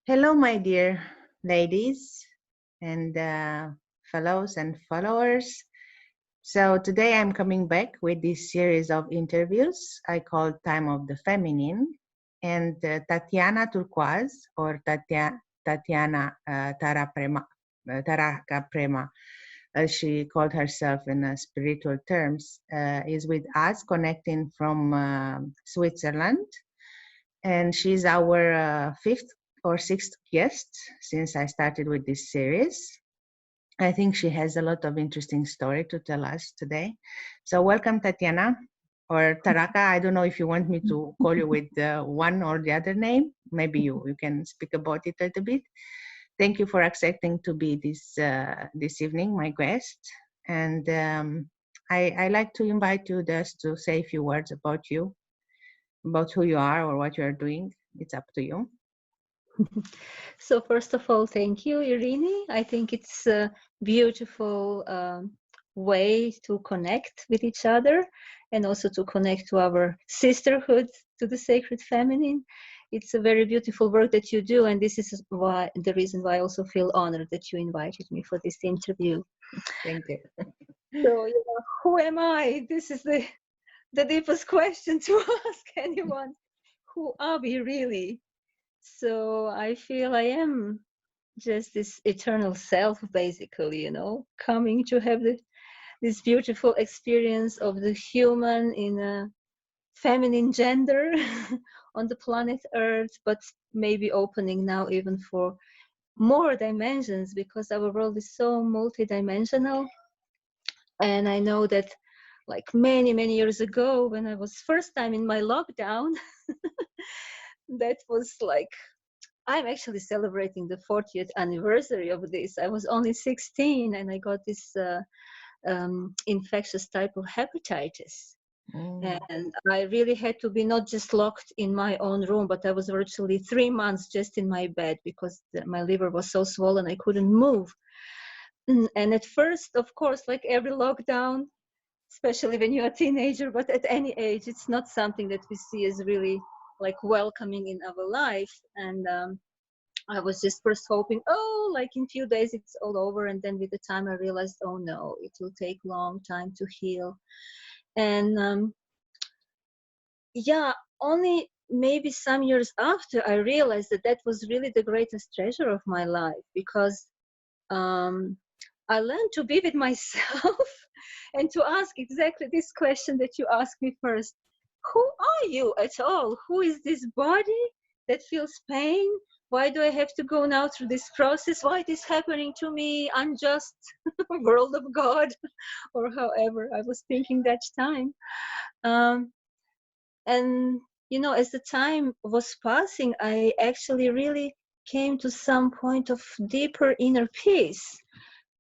Hello, my dear ladies and fellows and followers. So today I'm coming back with this series of interviews I call Time of the Feminine. And Tatjana Turquoise, or Tatjana Taraka Prema, as she called herself in spiritual terms, is with us, connecting from Switzerland. And she's our fifth or sixth guest since I started with this series. I think she has a lot of interesting story to tell us today. So welcome, Tatjana, or Taraka. I don't know if you want me to call you with one or the other name. Maybe you can speak about it a little bit. Thank you for accepting to be this evening my guest. And I like to invite you just to say a few words about you, about who you are or what you are doing. It's up to you. So first of all, thank you, Irini. I think it's a beautiful way to connect with each other and also to connect to our sisterhood, to the sacred feminine. It's a very beautiful work that you do, and this is why the reason why I also feel honored that you invited me for this interview. Thank you. So, who am I? This is the deepest question to ask anyone. Who are we really? So I feel I am just this eternal self, basically, coming to have this beautiful experience of the human in a feminine gender on the planet Earth, but maybe opening now even for more dimensions because our world is so multidimensional. And I know that like many, many years ago, when I was first time in my lockdown, that was like I'm actually celebrating the 40th anniversary of this. I was only 16 and I got this infectious type of hepatitis. And I really had to be not just locked in my own room, but I was virtually 3 months just in my bed because my liver was so swollen I couldn't move. And at first, of course, like every lockdown, especially when you're a teenager, but at any age, it's not something that we see as really like welcoming in our life. And I was just first hoping, oh, like in few days it's all over. And then with the time I realized, oh no, it will take long time to heal. And yeah, only maybe some years after I realized that that was really the greatest treasure of my life because I learned to be with myself and to ask exactly this question that you asked me first. Who are you at all? Who is this body that feels pain? Why do I have to go now through this process? Why is this happening to me? Unjust world of God, or however I was thinking that time. And as the time was passing, I actually really came to some point of deeper inner peace.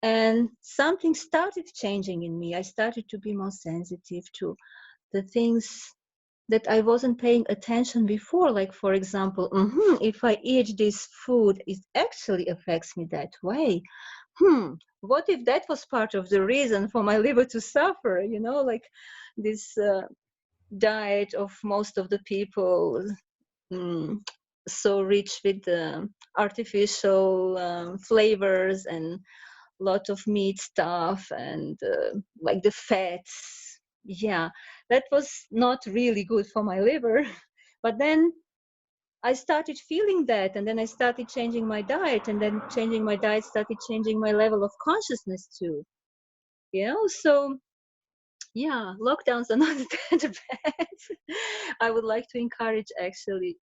And something started changing in me. I started to be more sensitive to the things that I wasn't paying attention before. Like, for example, if I eat this food, it actually affects me that way. What if that was part of the reason for my liver to suffer? Like this diet of most of the people, so rich with artificial flavors and lot of meat stuff and like the fats. Yeah, that was not really good for my liver. But then I started feeling that, and then I started changing my diet, and then changing my diet started changing my level of consciousness too. So yeah, lockdowns are not that bad. I would like to encourage actually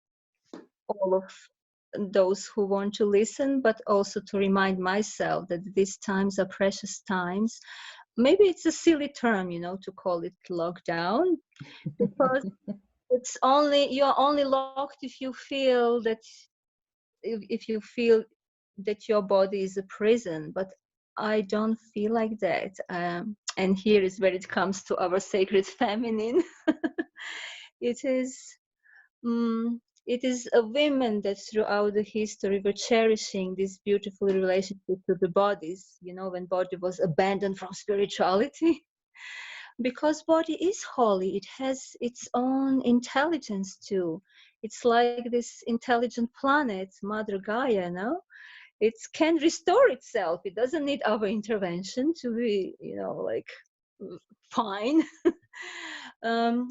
all of those who want to listen, but also to remind myself that these times are precious times. Maybe it's a silly term, to call it lockdown, because you're only locked if you feel that if you feel that your body is a prison. But I don't feel like that. And here is where it comes to our sacred feminine. It is it is a women that throughout the history were cherishing this beautiful relationship to the bodies, when body was abandoned from spirituality. Because body is holy, it has its own intelligence too. It's like this intelligent planet, Mother Gaia, no? It can restore itself. It doesn't need our intervention to be, like fine.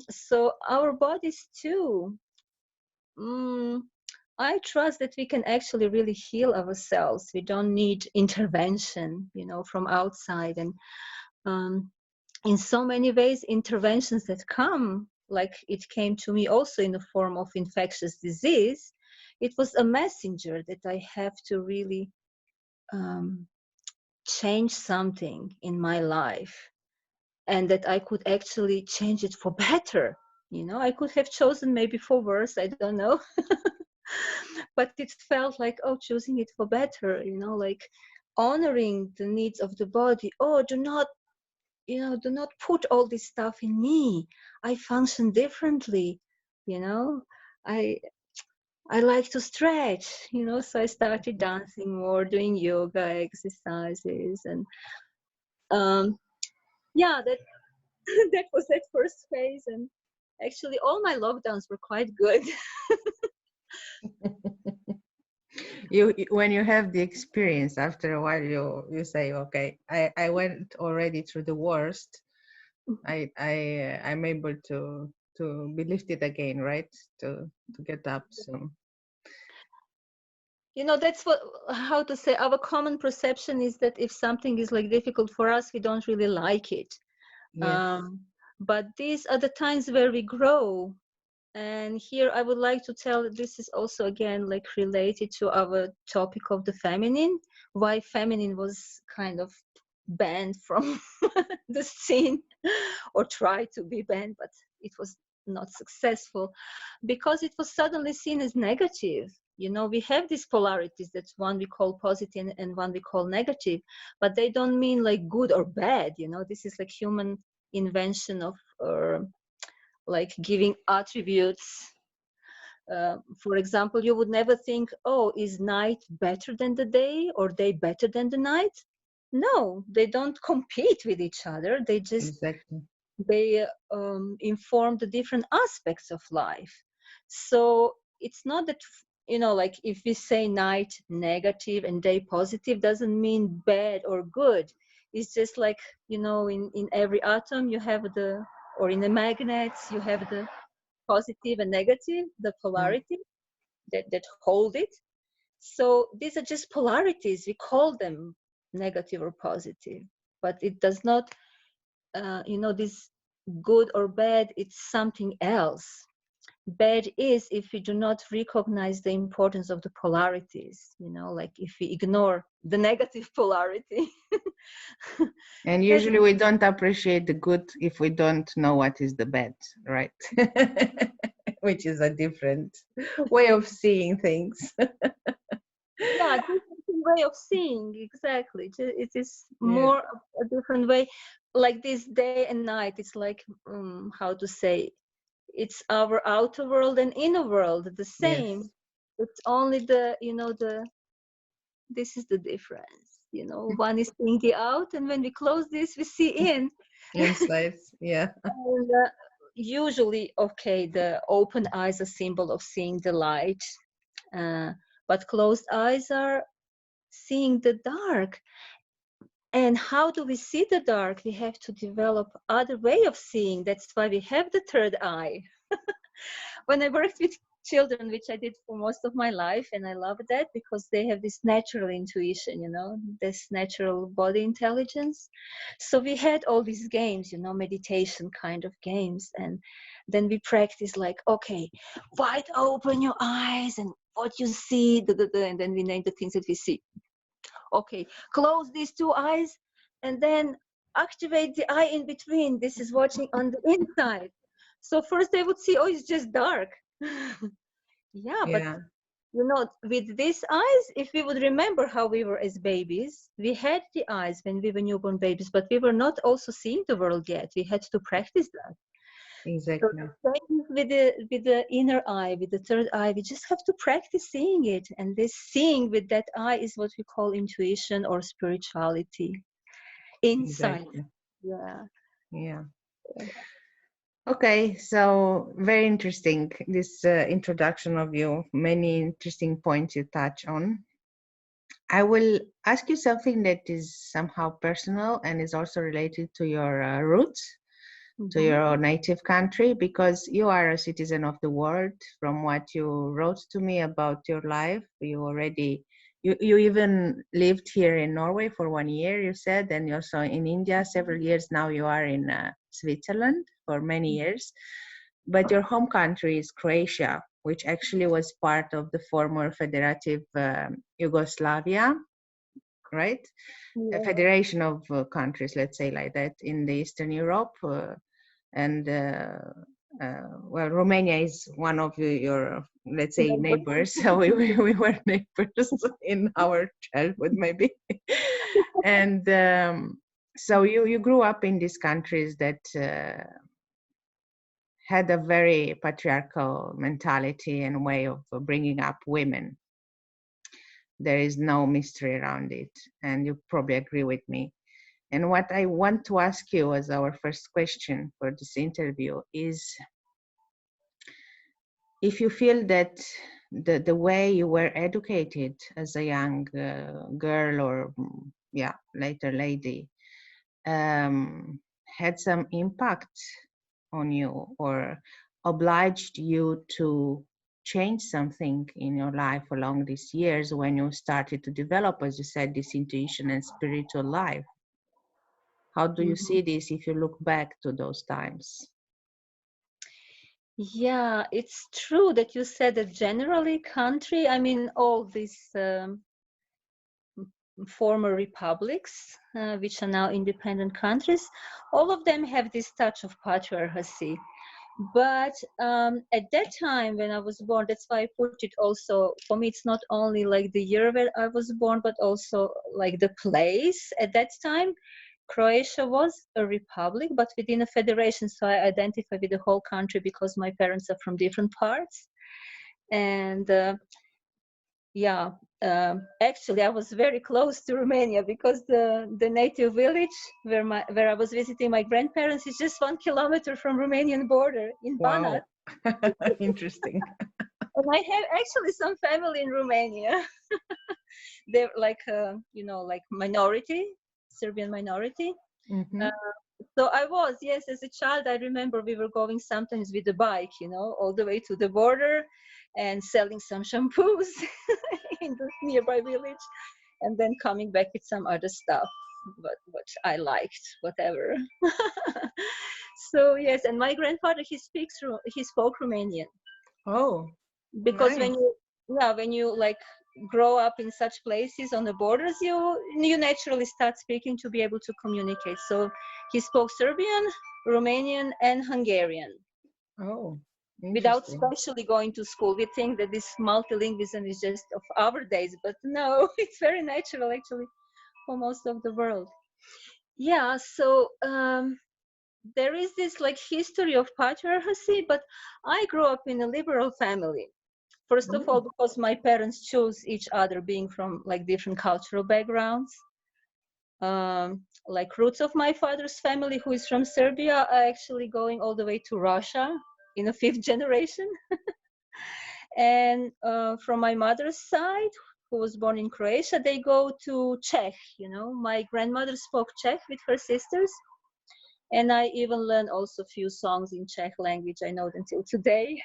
So our bodies too. Mm, I trust that we can actually really heal ourselves. We don't need intervention, from outside. And um, in so many ways, interventions that come, like it came to me also in the form of infectious disease, it was a messenger that I have to really um, change something in my life, and that I could actually change it for better. I could have chosen maybe for worse, I don't know. But it felt like, oh, choosing it for better, like honoring the needs of the body. Oh, do not put all this stuff in me. I function differently, you know. I like to stretch, so I started dancing more, doing yoga exercises, and um, yeah, that that was that first phase. And actually, all my lockdowns were quite good. When you have the experience, after a while you say, okay, I went already through the worst. I'm able to be lifted again, right? To get up. So That's how to say, our common perception is that if something is like difficult for us, we don't really like it. yes, Um, but these are the times where we grow. And here I would like to tell that this is also again like related to our topic of the feminine, why feminine was kind of banned from the scene, or tried to be banned, but it was not successful because it was suddenly seen as negative. We have these polarities, that one we call positive and one we call negative, but they don't mean like good or bad. This is like human invention of like giving attributes. For example, you would never think, oh, is night better than the day or day better than the night? No, they don't compete with each other. exactly. They inform the different aspects of life. So it's not that, like if we say night negative and day positive, doesn't mean bad or good. It's just like, in every atom you have or in the magnets, you have the positive and negative, the Mm. polarity that hold it. So these are just polarities. We call them negative or positive, but it does not, this good or bad, it's something else. Bad is if we do not recognize the importance of the polarities, like if we ignore the negative polarity. And That's, usually we don't appreciate the good if we don't know what is the bad, right? Which is a different way of seeing things. yeah, different way of seeing, exactly. It is Yeah. more a different way. Like this day and night, it's like, how to say, it's our outer world and inner world the Yes. same. It's only this is the difference. One is seeing the out, and when we close this, we see in. Insights. Yeah. And, usually, okay, the open eyes are symbol of seeing the light, uh, but closed eyes are seeing the dark. And how do we see the dark? We have to develop other way of seeing. That's why we have the third eye. When I worked with children, which I did for most of my life, and I love that because they have this natural intuition, this natural body intelligence. So we had all these games, meditation kind of games. And then we practice like, okay, wide open your eyes and what you see, and then we name the things that we see. Okay, close these two eyes and then activate the eye in between. This is watching on the inside. So first they would see, oh, it's just dark. Yeah, but Yeah. with these eyes, if we would remember how we were as babies, we had the eyes when we were newborn babies, but we were not also seeing the world yet. We had to practice that. So Exactly. the same with the inner eye, with the third eye, we just have to practice seeing it. And this seeing with that eye is what we call intuition or spirituality, insight. Exactly. Yeah. Yeah. Okay, so very interesting, this introduction of you. Many interesting points you touch on. I will ask you something that is somehow personal and is also related to your roots, to Mm-hmm. your native country, because you are a citizen of the world. From what you wrote to me about your life, you even lived here in Norway for 1 year, you said, and also in India several years. Now you are in Switzerland for many years, but your home country is Croatia, which actually was part of the former federative Yugoslavia, right? A Yes. federation of countries, let's say like that, in the Eastern Europe. And well, Romania is one of your, let's say, neighbors. So we were neighbors in our childhood, maybe. And so you grew up in these countries that had a very patriarchal mentality and way of bringing up women. There is no mystery around it, and you probably agree with me. And what I want to ask you as our first question for this interview is if you feel that the way you were educated as a young girl or yeah, later lady had some impact on you or obliged you to change something in your life along these years when you started to develop, as you said, this intuition and spiritual life. How do you Mhm. see this if you look back to those times? Yeah, it's true that you said that generally country, I mean, all these former republics, which are now independent countries, all of them have this touch of patriarchy. But at that time when I was born, that's why I put it also, for me, it's not only like the year where I was born, but also like the place at that time. Croatia was a republic, but within a federation. So I identify with the whole country because my parents are from different parts. And yeah, actually, I was very close to Romania because the native village where I was visiting my grandparents is just 1 kilometer from Romanian border in Banat. Wow. Interesting. And I have actually some family in Romania. They're like, like minority, Serbian minority. Hmm. Uh, so I was, yes, as a child, I remember we were going sometimes with the bike, all the way to the border and selling some shampoos in the nearby village and then coming back with some other stuff, but what I liked, whatever. So yes, and my grandfather, he spoke Romanian Oh, because nice. when you like grow up in such places on the borders, you naturally start speaking to be able to communicate. So he spoke Serbian, Romanian, and Hungarian Oh, without interesting. specially going to school. We think that this multilingualism is just of our days, but no, it's very natural actually for most of the world. Yeah, so there is this like history of patriarchy, but I grew up in a liberal family. First of all, Oh, because my parents chose each other, being from like different cultural backgrounds. Like roots of my father's family, who is from Serbia, are actually going all the way to Russia in a fifth generation. And from my mother's side, who was born in Croatia, they go to Czech. My grandmother spoke Czech with her sisters, and I even learned also a few songs in Czech language. I know them until today.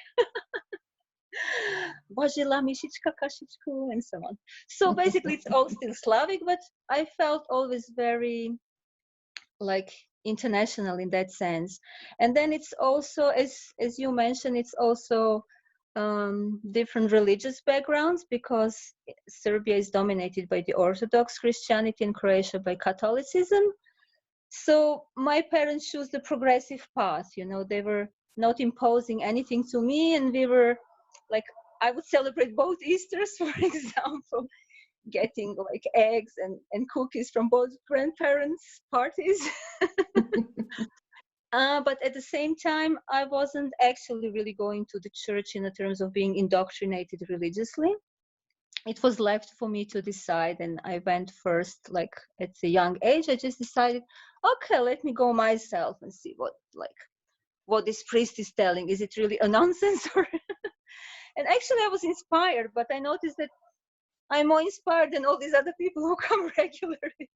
Božila Mišička Kašičku, and so on. So basically, it's all still Slavic, but I felt always very like international in that sense. And then it's also, as you mentioned, it's also different religious backgrounds because Serbia is dominated by the Orthodox Christianity and Croatia by Catholicism. So my parents chose the progressive path. They were not imposing anything to me, and we were like, I would celebrate both Easters, for example, getting like eggs and cookies from both grandparents' parties. But at the same time, I wasn't actually really going to the church in the terms of being indoctrinated religiously. It was left for me to decide, and I went first, like at a young age. I just decided, okay, let me go myself and see what like what this priest is telling, is it really a nonsense? Or and actually I was inspired, but I noticed that I'm more inspired than all these other people who come regularly,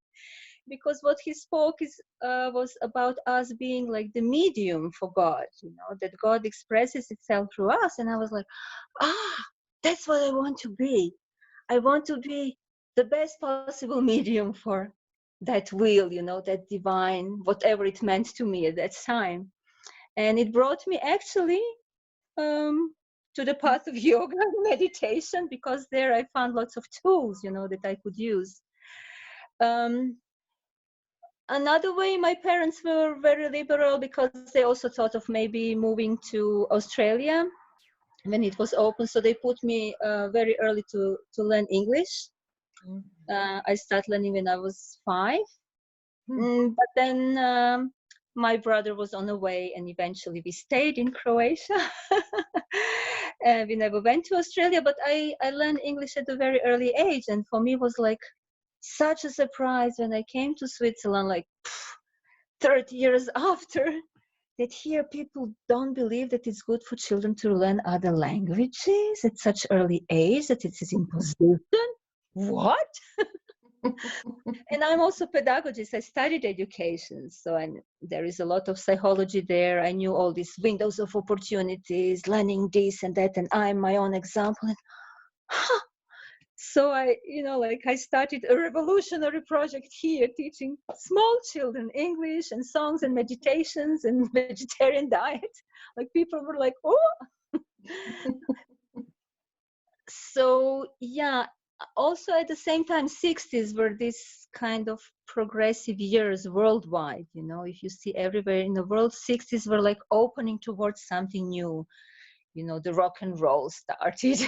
because what he spoke was about us being like the medium for God, you know, that God expresses itself through us. And I was like, that's what I want to be. I want to be the best possible medium for that will, you know, that divine, whatever it meant to me at that time. And it brought me actually to the path of yoga and meditation, because there I found lots of tools, you know, that I could use. Another way, my parents were very liberal, because they also thought of maybe moving to Australia when it was open. So they put me very early to learn English. I started learning when I was 5. But then my brother was on the way, and eventually we stayed in Croatia. We never went to Australia, but I learned English at a very early age. And for me, it was like such a surprise when I came to Switzerland, like 30 years after, that here people don't believe that it's good for children to learn other languages at such early age, that it is imposition. What? And I'm also a pedagogist. I studied education, so there is a lot of psychology there. I knew all these windows of opportunities, learning this and that, and I'm my own example. And, so I, you know, like I started a revolutionary project here, teaching small children English and songs and meditations and vegetarian diet. Like people were like, oh. So yeah, also at the same time, 60s were this kind of progressive years worldwide. You know, if you see everywhere in the world, 60s were like opening towards something new. You know, the rock and roll started,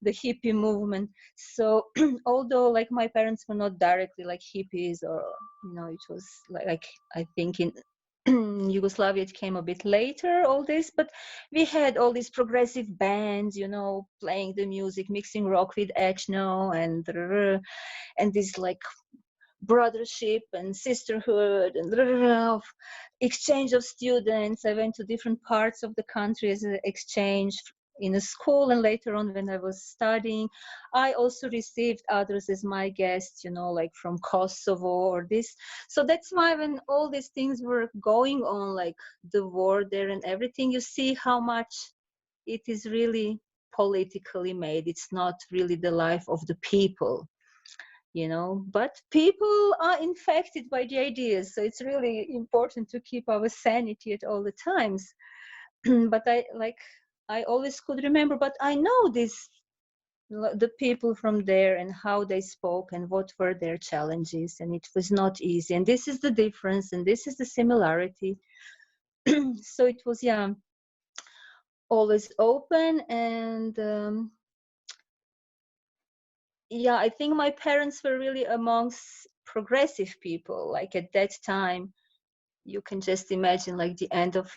the hippie movement. So although like my parents were not directly like hippies, or, you know, it was like I think in Yugoslavia it came a bit later, all this, but we had all these progressive bands, you know, playing the music, mixing rock with ethno, and this like brothership and sisterhood and of exchange of students. I went to different parts of the country as an exchange in a school, and later on when I was studying, I also received others as my guests, you know, like from Kosovo or this. So that's why when all these things were going on, like the war there and everything, you see how much it is really politically made. It's not really the life of the people, you know, but people are infected by the ideas, so it's really important to keep our sanity at all the times. But I always could remember, but I know the people from there and how they spoke and what were their challenges, and it was not easy, and this is the difference and this is the similarity. So it was, yeah, always open. And yeah, I think my parents were really amongst progressive people. Like at that time, you can just imagine like the end of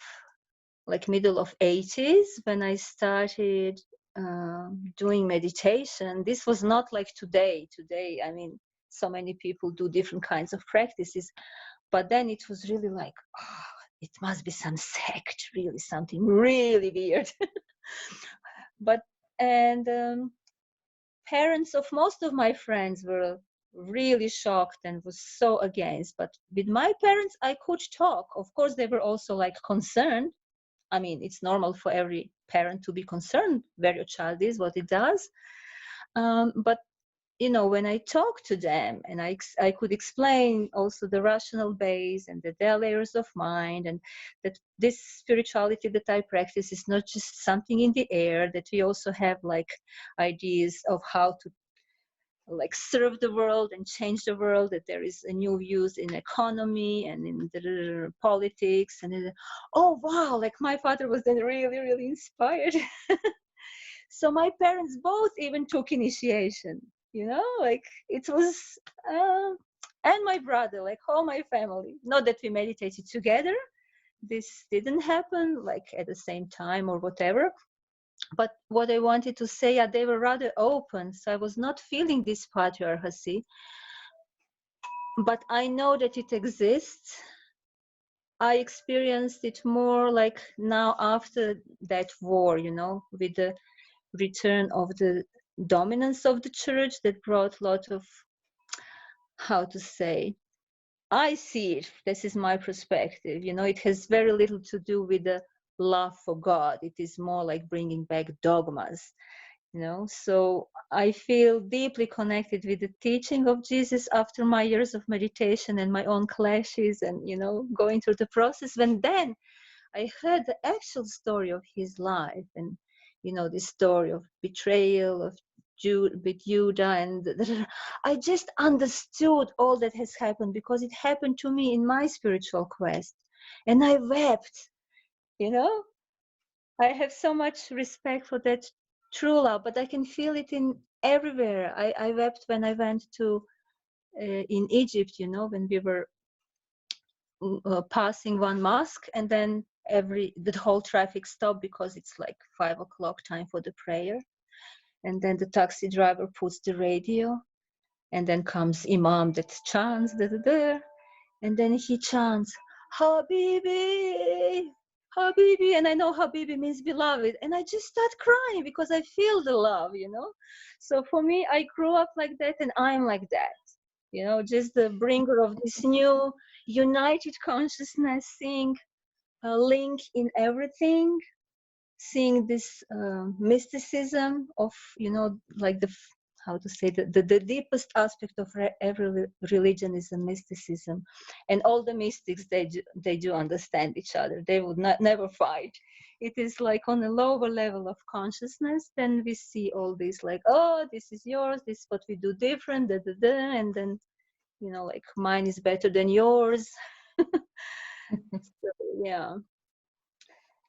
like middle of 80s when I started doing meditation. This was not like today. Today, I mean, so many people do different kinds of practices, but then it was really like, oh, it must be some sect, really something really weird. But and parents of most of my friends were really shocked and was so against. But with my parents, I could talk. Of course, they were also like concerned. I mean, it's normal for every parent to be concerned where your child is, what it does. But you know, when I talk to them and I could explain also the rational base and the there layers of mind, and that this spirituality that I practice is not just something in the air, that we also have like ideas of how to like serve the world and change the world, that there is a new views in economy and in the politics, and oh wow, like my father was then really, really inspired. So my parents both even took initiation, you know, like it was, and my brother, like all my family. Not that we meditated together. This didn't happen like at the same time or whatever. But what I wanted to say, they were rather open. So I was not feeling this patriarchy. But I know that it exists. I experienced it more like now after that war, with the return of the dominance of the church that brought a lot of, how to say, I see it, this is my perspective, it has very little to do with the love for God. It is more like bringing back dogmas, so I feel deeply connected with the teaching of Jesus after my years of meditation and my own clashes and, going through the process. When then I heard the actual story of his life and, the story of betrayal of with Judah, and I just understood all that has happened because it happened to me in my spiritual quest. And I wept, you know. I have so much respect for that true love, but I can feel it in everywhere. I wept when I went to in Egypt, when we were passing one mosque, and then the whole traffic stopped because it's like 5 o'clock time for the prayer, and then the taxi driver puts the radio, and then comes imam that chants and then he chants Habibi, Habibi, and I know Habibi means beloved, and I just start crying because I feel the love, So for me, I grew up like that, and I'm like that, just the bringer of this new united consciousness, seeing a link in everything, seeing this mysticism of, like how to say, the deepest aspect of every religion is a mysticism, and all the mystics, they do understand each other. They would never fight. It is like on a lower level of consciousness, then we see all this like, oh, this is yours, this is what we do different, and then, like, mine is better than yours. So, yeah.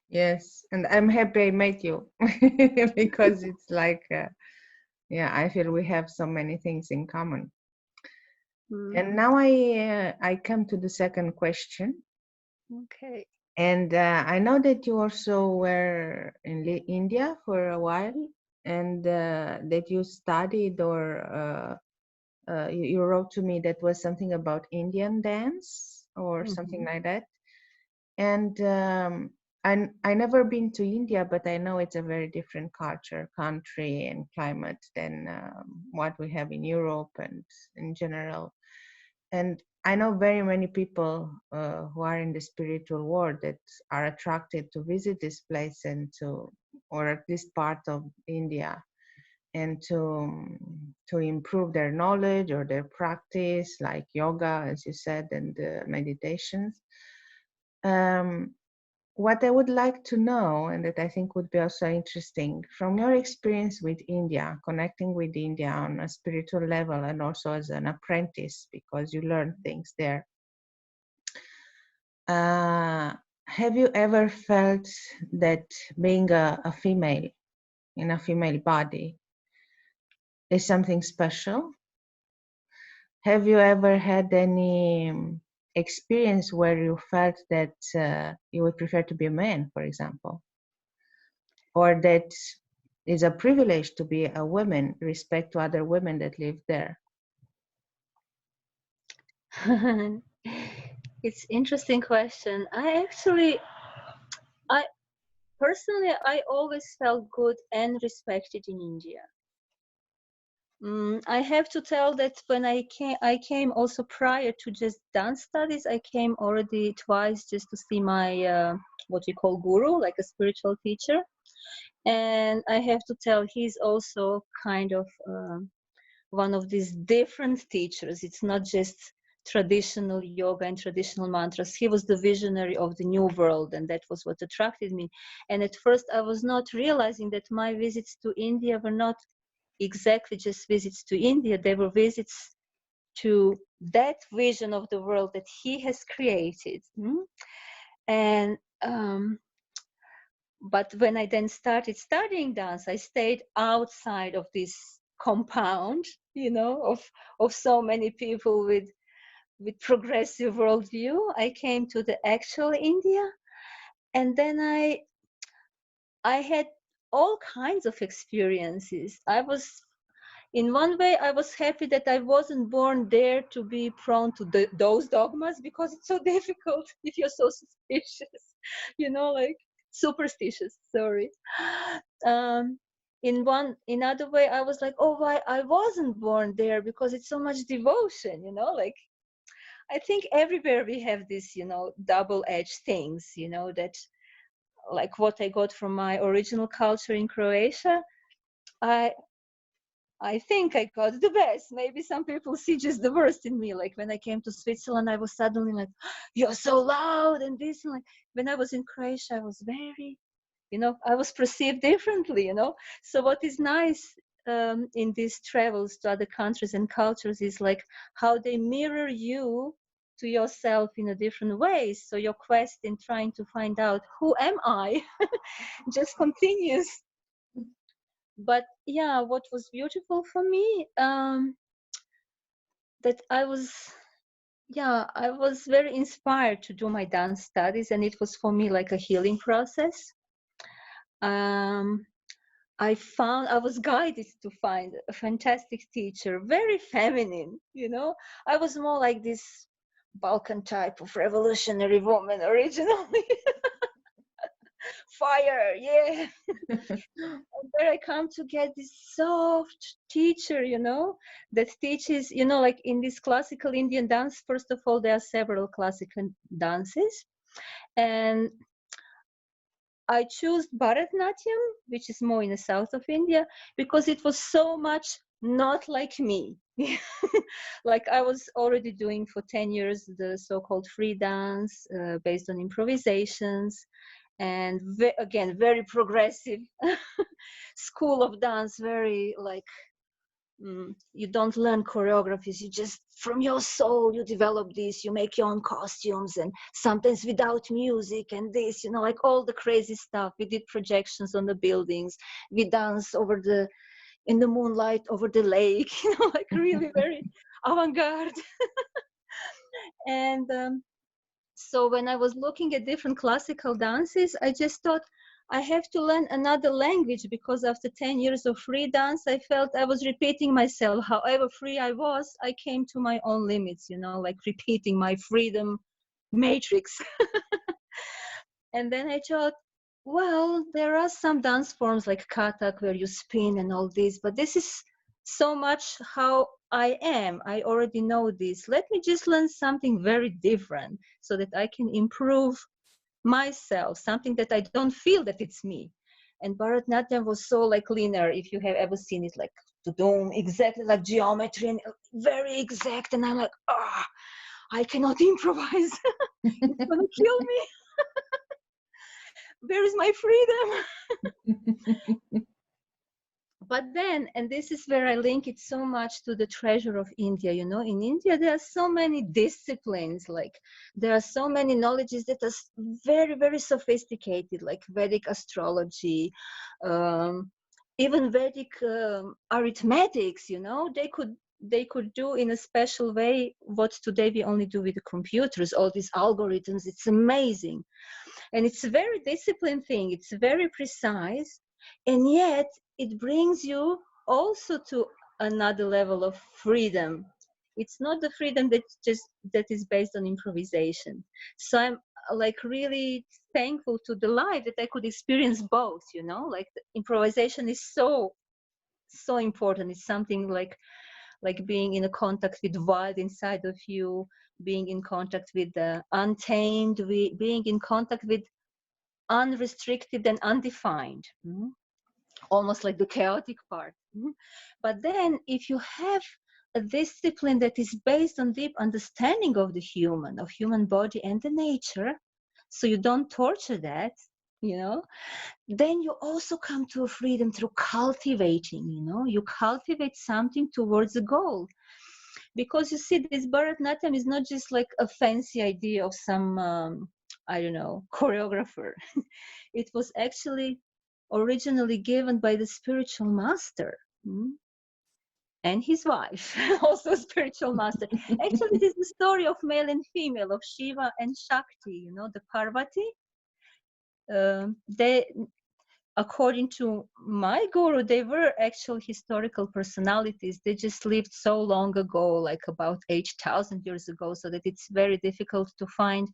Yes, and I'm happy I met you because it's like, yeah, I feel we have so many things in common. And now I come to the second question. Okay. And I know that you also were in India for a while, and that you studied or you wrote to me that was something about Indian dance or something like that. And I never been to India, but I know it's a very different culture, country, and climate than what we have in Europe and in general. And I know very many people who are in the spiritual world that are attracted to visit this place and to, or at least part of India, and to improve their knowledge or their practice, like yoga, as you said, and meditations. What I would like to know, and that I think would be also interesting, from your experience with India, connecting with India on a spiritual level and also as an apprentice, because you learn things there. Have you ever felt that being a female in a female body is something special? Have you ever had any experience where you felt that you would prefer to be a man, for example? Or that is a privilege to be a woman respect to other women that live there? It's interesting question. I personally, I always felt good and respected in India. I have to tell that when I came also prior to just dance studies. I came already twice just to see my what we call guru, like a spiritual teacher. And I have to tell, he's also kind of one of these different teachers. It's not just traditional yoga and traditional mantras. He was the visionary of the new world, and that was what attracted me. And at first I was not realizing that my visits to India were not exactly just visits to India. They were visits to that vision of the world that he has created. And but when I then started studying dance, I stayed outside of this compound, of so many people with progressive worldview. I came to the actual India, and then I had all kinds of experiences. in one way, I was happy that I wasn't born there to be prone to those dogmas, because it's so difficult if you're so suspicious, like superstitious, sorry. In other way, I was like, oh, why I wasn't born there, because it's so much devotion, like I think everywhere we have this, double-edged things, that like what I got from my original culture in Croatia, I I think I got the best. Maybe some people see just the worst in me. Like when I came to Switzerland, I was suddenly like, "You're so loud," and this. And like when I was in Croatia, I was very, I was perceived differently. So what is nice in these travels to other countries and cultures is like how they mirror you to yourself in a different ways. So your quest in trying to find out who am I just continues. But yeah, what was beautiful for me, that I was very inspired to do my dance studies, and it was for me like a healing process. um, I was guided to find a fantastic teacher, very feminine. I was more like this Balkan type of revolutionary woman originally. Fire, yeah. And there I come to get this soft teacher, that teaches, like in this classical Indian dance. First of all, there are several classical dances, and I chose Bharatanatyam, which is more in the south of India, because it was so much not like me. Like I was already doing for 10 years the so-called free dance based on improvisations, and again, very progressive school of dance, very like you don't learn choreographies, you just from your soul you develop this, you make your own costumes, and sometimes without music, and this, like all the crazy stuff. We did projections on the buildings, we dance in the moonlight over the lake, like really very avant-garde. And so when I was looking at different classical dances, I just thought I have to learn another language, because after 10 years of free dance, I felt I was repeating myself. However free I was, I came to my own limits, like repeating my freedom matrix. And then I thought, well, there are some dance forms like Kathak where you spin and all this, but this is so much how I am. I already know this. Let me just learn something very different so that I can improve myself, something that I don't feel that it's me. And Bharatanatyam was so like linear, if you have ever seen it, like to doom, exactly like geometry and very exact. And I'm like, I cannot improvise. It's gonna kill me. Where is my freedom? But then, and this is where I link it so much to the treasure of India, in India, there are so many disciplines, like there are so many knowledges that are very, very sophisticated, like Vedic astrology, even Vedic arithmetics, they could do in a special way what today we only do with the computers, all these algorithms. It's amazing. And it's a very disciplined thing. It's very precise. And yet it brings you also to another level of freedom. It's not the freedom that is based on improvisation. So I'm like really thankful to the life that I could experience both, like the improvisation is so important. It's something like being in a contact with wild inside of you, being in contact with the untamed, being in contact with unrestricted and undefined, almost like the chaotic part. But then if you have a discipline that is based on deep understanding of the human body and the nature, so you don't torture that, then you also come to a freedom through cultivating, you cultivate something towards a goal. Because you see, this Bharatanatyam is not just like a fancy idea of some I don't know, choreographer. It was actually originally given by the spiritual master and his wife, also spiritual master. Actually, it is the story of male and female, of Shiva and Shakti, the Parvati. They according to my guru, they were actual historical personalities. They just lived so long ago, like about 8,000 years ago, so that it's very difficult to find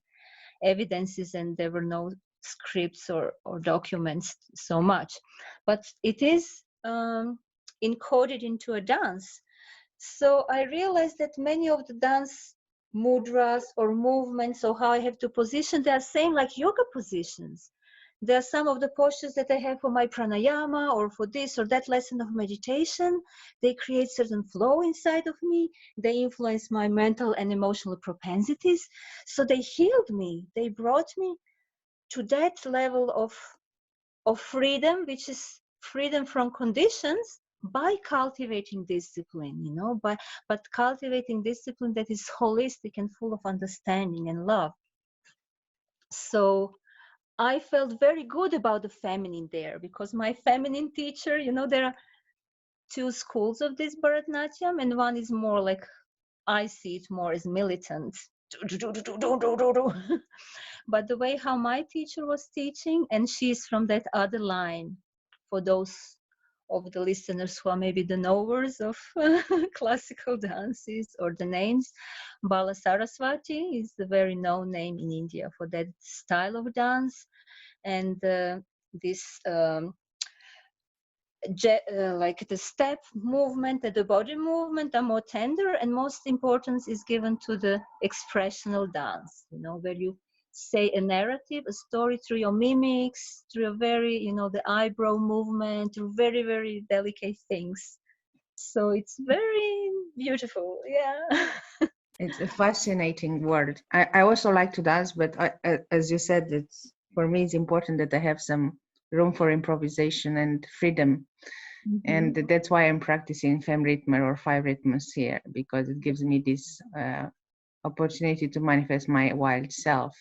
evidences, and there were no scripts or documents so much. But it is encoded into a dance. So I realized that many of the dance mudras or movements, or how I have to position, they are same like yoga positions. There are some of the postures that I have for my pranayama or for this or that lesson of meditation. They create certain flow inside of me. They influence my mental and emotional propensities. So they healed me. They brought me to that level of freedom, which is freedom from conditions, by cultivating discipline, but cultivating discipline that is holistic and full of understanding and love. So I felt very good about the feminine there, because my feminine teacher, there are two schools of this Bharatanatyam, and one is more like, I see it more as militant. But the way how my teacher was teaching, and she's from that other line, for those of the listeners who are maybe the knowers of classical dances or the names, Bala Saraswati is a very known name in India for that style of dance. And this like the step movement and the body movement are more tender, and most importance is given to the expressional dance, where you say a narrative, a story through your mimics, through a very, the eyebrow movement, through very, very delicate things. So it's very beautiful. Yeah. It's a fascinating world. I also like to dance, but as you said, for me it's important that I have some room for improvisation and freedom. Mm-hmm. And that's why I'm practicing fem rhythm or 5 rhythms here, because it gives me this opportunity to manifest my wild self.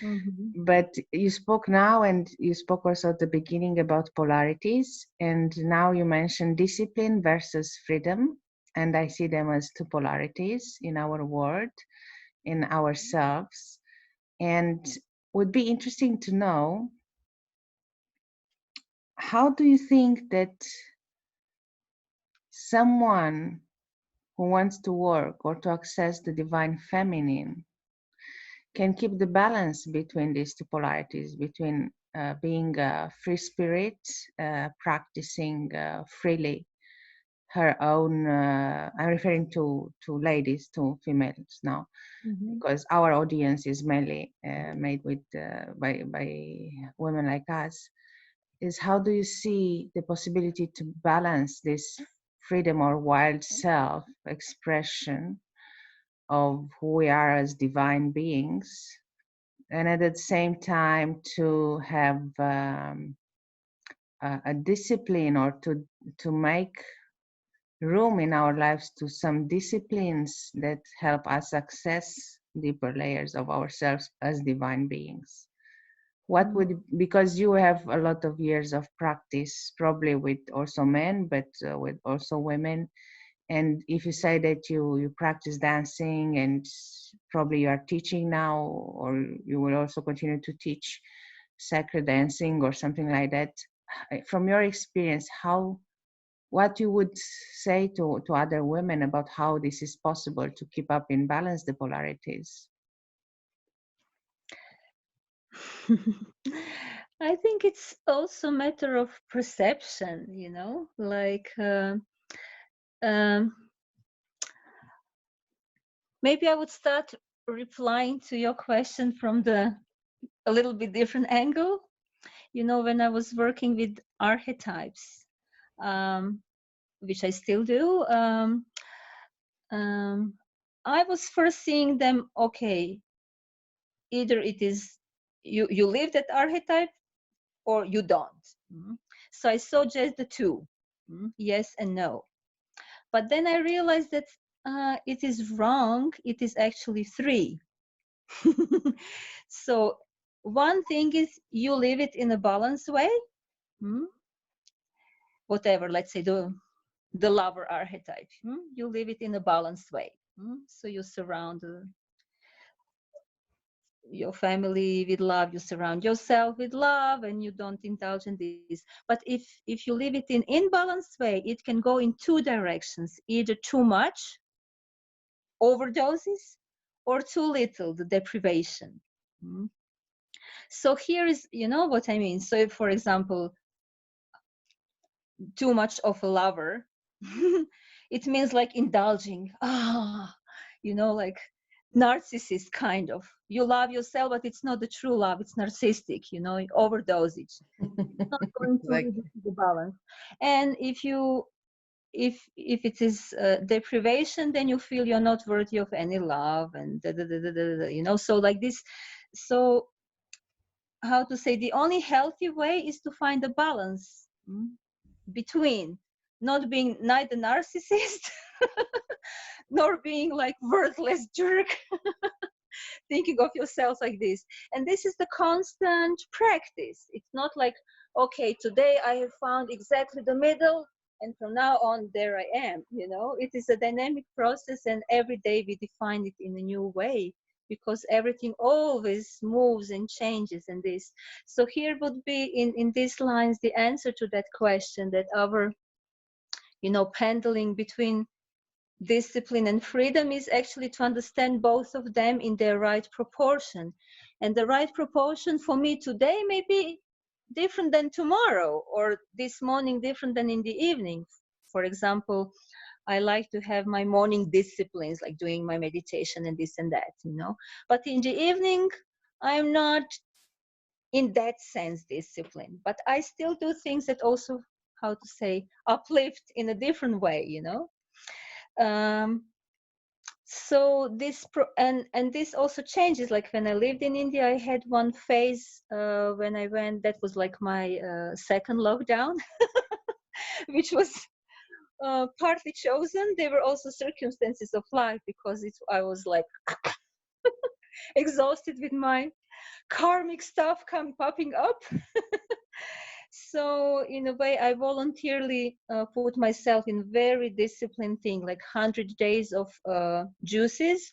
Mm-hmm. But you spoke now, and you spoke also at the beginning about polarities, and now you mentioned discipline versus freedom, and I see them as two polarities in our world, in ourselves. And would be interesting to know, how do you think that someone who wants to work or to access the divine feminine can keep the balance between these two polarities, between being a free spirit, practicing freely her own, I'm referring to ladies, to females now, because our audience is mainly made with by women like us, is how do you see the possibility to balance this freedom or wild self expression of who we are as divine beings, and at the same time to have a discipline, or to make room in our lives to some disciplines that help us access deeper layers of ourselves as divine beings? What would, because you have a lot of years of practice, probably with also men, but with also women. And if you say that you practice dancing, and probably you are teaching now, or you will also continue to teach sacred dancing or something like that, from your experience, what you would say to other women about how this is possible to keep up in balance the polarities? I think it's also a matter of perception, like maybe I would start replying to your question from a little bit different angle. When I was working with archetypes, which I still do, I was first seeing them, okay, either it is you live that archetype or you don't. So I saw just the two, yes and no. But then I realized that it is wrong. It is actually three. So one thing is you live it in a balanced way. Whatever, let's say the lover archetype. You live it in a balanced way. So you surround your family with love, you surround yourself with love, and you don't indulge in this. But if you leave it in imbalanced way, it can go in two directions, either too much, overdoses, or too little, the deprivation. Mm. So here is, you know what I mean. So if, for example, too much of a lover, it means like indulging. You know, like narcissist kind of. You love yourself, but it's not the true love. It's narcissistic, you know, overdosage. It's not going to Like, lead to the balance. And if it is deprivation, then you feel you're not worthy of any love, and you know. So like this. So how to say, the only healthy way is to find a balance between not being neither narcissist nor being like worthless jerk thinking of yourself like this. And this is the constant practice. It's not like, okay, today I have found exactly the middle, and from now on there I am. You know, it is a dynamic process, and every day we define it in a new way, because everything always moves and changes. And this, so here would be in these lines the answer to that question, that our, you know, pendling between discipline and freedom is actually to understand both of them in their right proportion. And the right proportion for me today may be different than tomorrow, or this morning different than in the evening. For example, I like to have my morning disciplines, like doing my meditation and this and that, you know. But in the evening, I'm not in that sense disciplined. But I still do things that also, how to say, uplift in a different way, you know. Um, so this and this also changes. Like when I lived in India, I had one phase when I went, that was like my second lockdown, which was partly chosen. There were also circumstances of life, because I was like exhausted with my karmic stuff popping up. So in a way, I voluntarily put myself in very disciplined thing, like 100 days of juices,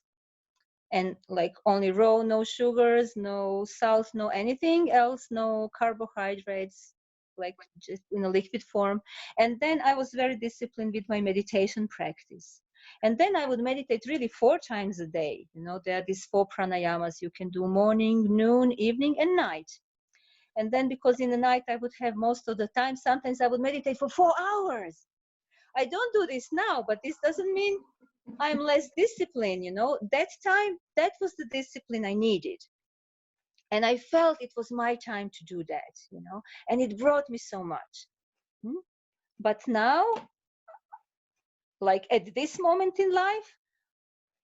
and like only raw, no sugars, no salt, no anything else, no carbohydrates, like just in a liquid form. And then I was very disciplined with my meditation practice. And then I would meditate really 4 times a day. You know, there are these 4 pranayamas you can do: morning, noon, evening, and night. And then because in the night I would have most of the time, sometimes I would meditate for 4 hours. I don't do this now, but this doesn't mean I'm less disciplined, you know. That time, that was the discipline I needed. And I felt it was my time to do that, you know, and it brought me so much. But now, like at this moment in life,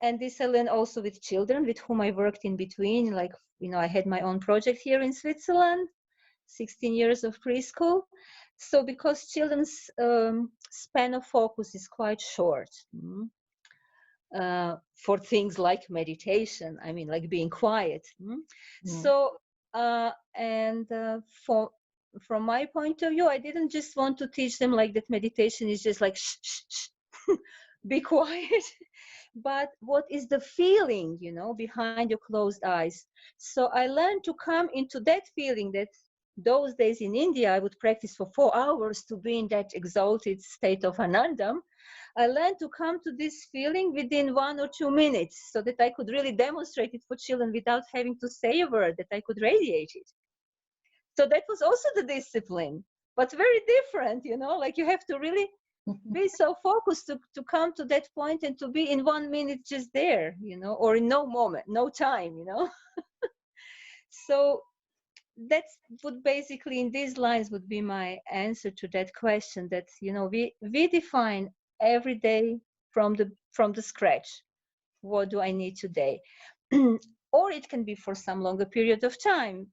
and this I learned also with children with whom I worked in between, like, you know, I had my own project here in Switzerland, 16 years of preschool. So because children's span of focus is quite short, for things like meditation, I mean, like being quiet. So from my point of view, I didn't just want to teach them like that meditation is just like shh, shh, shh, be quiet, but what is the feeling, you know, behind your closed eyes. So I learned to come into that feeling. That those days in India I would practice for 4 hours to be in that exalted state of anandam. I learned to come to this feeling within 1 or 2 minutes, so that I could really demonstrate it for children without having to say a word, that I could radiate it. So that was also the discipline, but very different, you know, like you have to really be so focused to come to that point, and to be in 1 minute just there, you know, or in no moment, no time, you know. So that's what basically in these lines would be my answer to that question, that, you know, we define every day from the scratch, what do I need today? Or it can be for some longer period of time.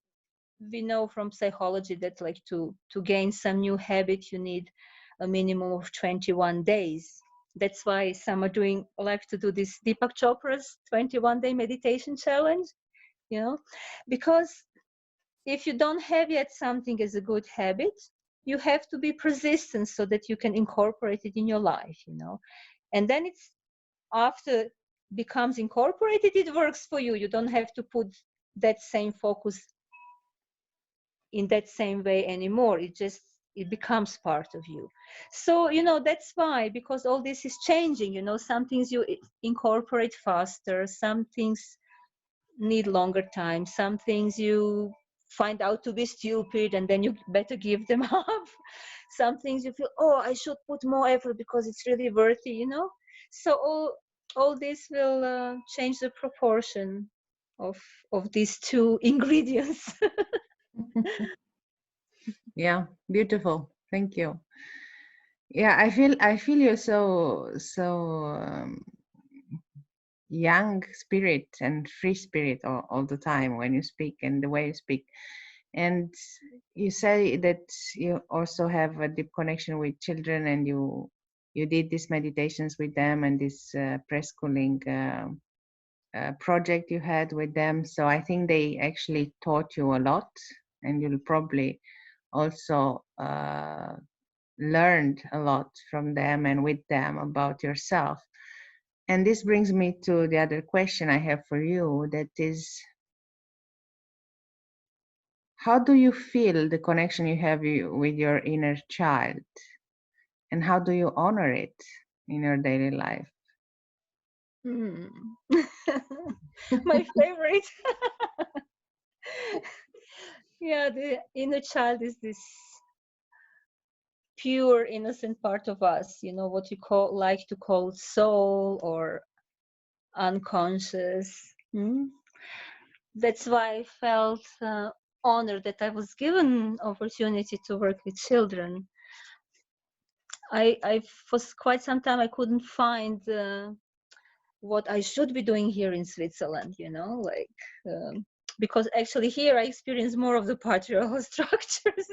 We know from psychology that like to gain some new habit, you need a minimum of 21 days. That's why some are doing, like to do this Deepak Chopra's 21-day meditation challenge, you know, because if you don't have yet something as a good habit, you have to be persistent so that you can incorporate it in your life, you know. And then it's after becomes incorporated, it works for you. You don't have to put that same focus in that same way anymore. It becomes part of you. So that's why, because all this is changing, some things you incorporate faster, some things need longer time, some things you find out to be stupid and then you better give them up. Some things you feel, oh, I should put more effort because it's really worthy. So all this will change the proportion of these two ingredients. Yeah, beautiful. Thank you. Yeah, I feel you're so young spirit and free spirit all the time when you speak and the way you speak. And you say that you also have a deep connection with children, and you did these meditations with them and this preschooling project you had with them. So I think they actually taught you a lot, and you'll probably also learned a lot from them and with them about yourself. And this brings me to the other question I have for you, that is, how do you feel the connection you have with your inner child, and how do you honor it in your daily life? My favorite. Yeah, the inner child is this pure innocent part of us, what you like to call soul or unconscious. That's why I felt honored that I was given opportunity to work with children. I for quite some time I couldn't find what I should be doing here in Switzerland, because actually here I experience more of the patriarchal structures.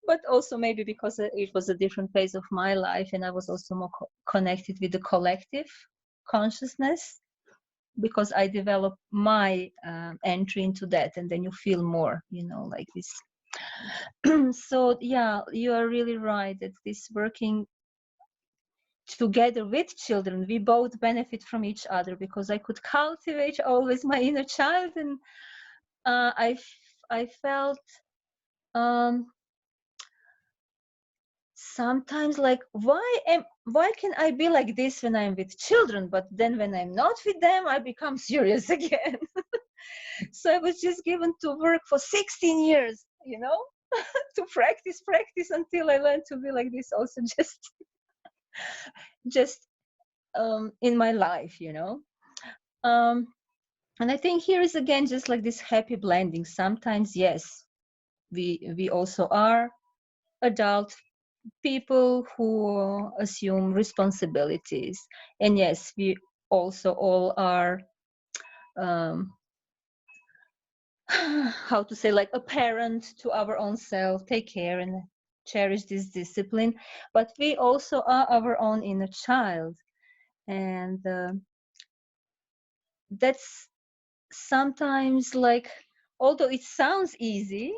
But also maybe because it was a different phase of my life, and I was also more connected with the collective consciousness, because I developed my entry into that, and then you feel more, like this. So yeah, you are really right that this working together with children, we both benefit from each other, because I could cultivate always my inner child, and I felt sometimes like, why can I be like this when I'm with children, but then when I'm not with them I become serious again. So I was just given to work for 16 years, to practice until I learned to be like this also, just in my life, and I think here is again just like this happy blending. Sometimes yes, we also are adult people who assume responsibilities, and yes, we also all are how to say, like a parent to our own self, take care and cherish this discipline, but we also are our own inner child, and that's sometimes like, although it sounds easy,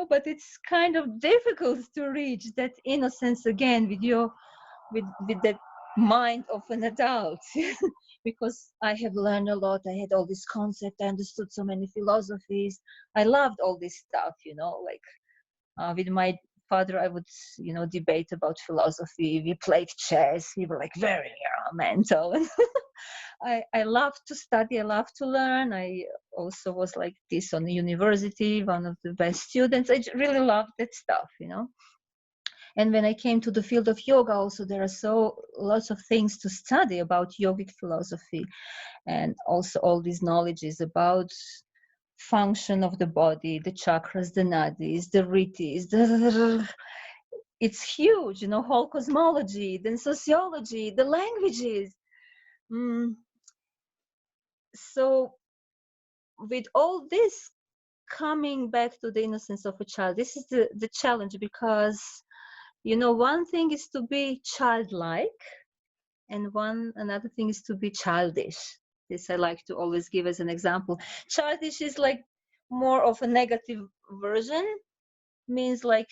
but it's kind of difficult to reach that innocence again with your with that mind of an adult. Because I have learned a lot, I had all this concept, I understood so many philosophies, I loved all this stuff, like with my father I would debate about philosophy, we played chess, we were like very mental. I love to study, I love to learn. I also was like this on the university, one of the best students. I really loved that stuff, And when I came to the field of yoga, also there are so lots of things to study about yogic philosophy, and also all these knowledges about function of the body, the chakras, the nadis, the ritis, it's huge, whole cosmology, then sociology, the languages. So with all this, coming back to the innocence of a child, this is the challenge, because one thing is to be childlike, and another thing is to be childish. This I like to always give as an example. Childish is like more of a negative version, means like,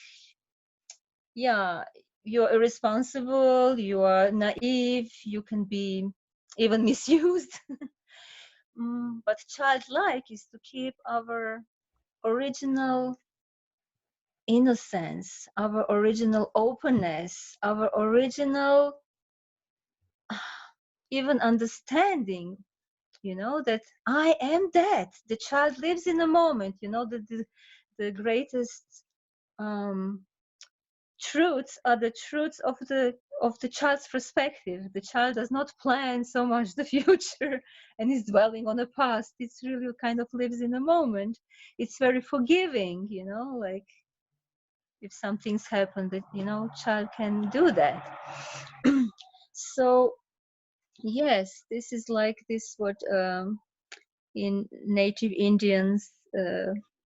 yeah, you're irresponsible, you are naive, you can be even misused. but childlike is to keep our original innocence, our original openness, our original even understanding, that I am that. The child lives in the moment, the greatest um, truths are the truths of the child's perspective. The child does not plan so much the future and is dwelling on the past. It's really kind of lives in the moment. It's very forgiving, like if something's happened, that child can do that. So yes, this is like this what in native Indians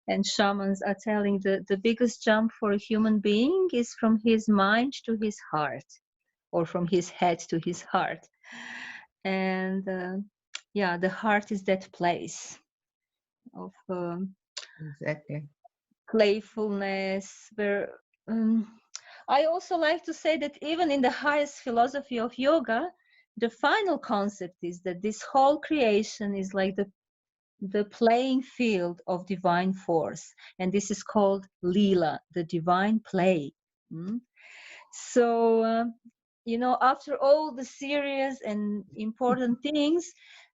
and shamans are telling, the biggest jump for a human being is from his mind to his heart, or from his head to his heart. And yeah, the heart is that place of Exactly. playfulness, where I also like to say that even in the highest philosophy of yoga, the final concept is that this whole creation is like the playing field of divine force, and this is called lila, the divine play. So after all the serious and important things,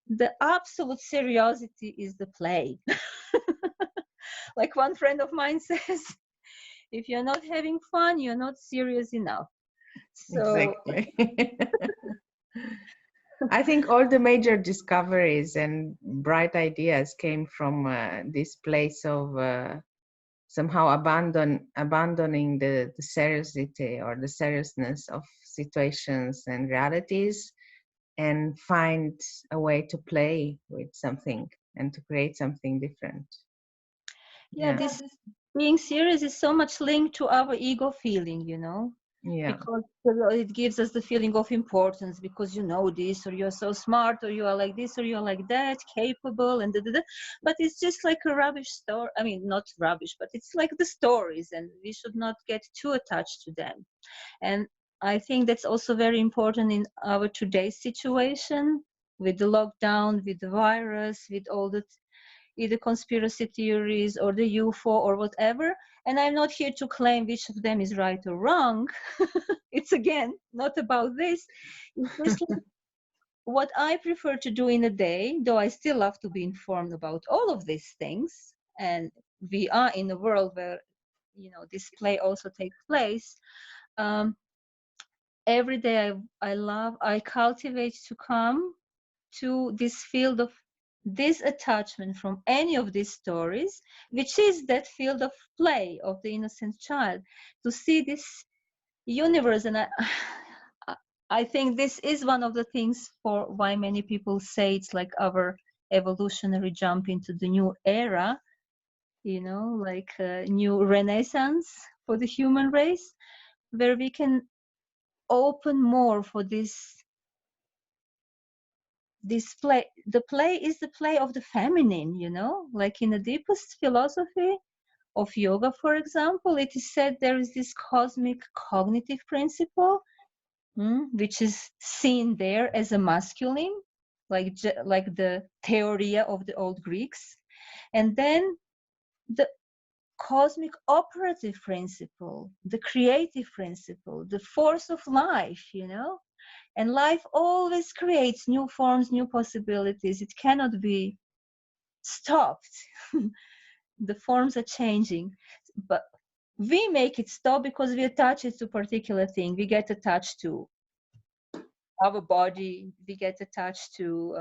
the absolute seriosity is the play. Like one friend of mine says, if you're not having fun, you're not serious enough. So Exactly. I think all the major discoveries and bright ideas came from this place of somehow abandoning the seriousness or the seriousness of situations and realities, and find a way to play with something and to create something different. yeah, Yeah, this being serious is so much linked to our ego feeling, yeah, because it gives us the feeling of importance, because you know this, or you're so smart, or you are like this, or you're like that, capable, and da, da, da. But it's just like a rubbish story. I mean, not rubbish, but it's like the stories, and we should not get too attached to them. And I think that's also very important in our today's situation, with the lockdown, with the virus, with all the either conspiracy theories or the UFO or whatever. And I'm not here to claim which of them is right or wrong. It's again not about this. It's just like what I prefer to do in a day, though I still love to be informed about all of these things. And we are in a world where this play also takes place. Um, every day I cultivate to come to this field of disattachment from any of these stories, which is that field of play of the innocent child, to see this universe. And I think this is one of the things for why many people say it's like our evolutionary jump into the new era, like a new renaissance for the human race, where we can open more for this play. The play is the play of the feminine, like in the deepest philosophy of yoga, for example, it is said there is this cosmic cognitive principle, which is seen there as a masculine, like the theoria of the old Greeks. And then the cosmic operative principle, the creative principle, the force of life, and life always creates new forms, new possibilities. It cannot be stopped. The forms are changing, but we make it stop because we attach it to a particular thing. We get attached to our body. We get attached to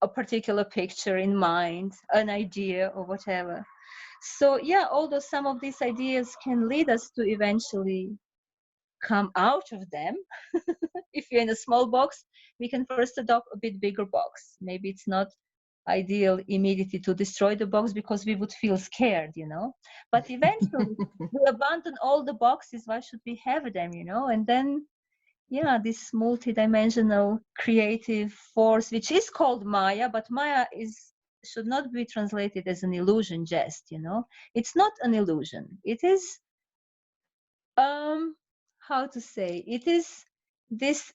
a particular picture in mind, an idea, or whatever. So yeah, although some of these ideas can lead us to eventually come out of them, if you're in a small box, we can first adopt a bit bigger box. Maybe it's not ideal immediately to destroy the box because we would feel scared, but eventually we abandon all the boxes. Why should we have them, and then yeah, this multidimensional creative force, which is called Maya, but Maya should not be translated as an illusion. Just it's not an illusion. It is how to say, it is this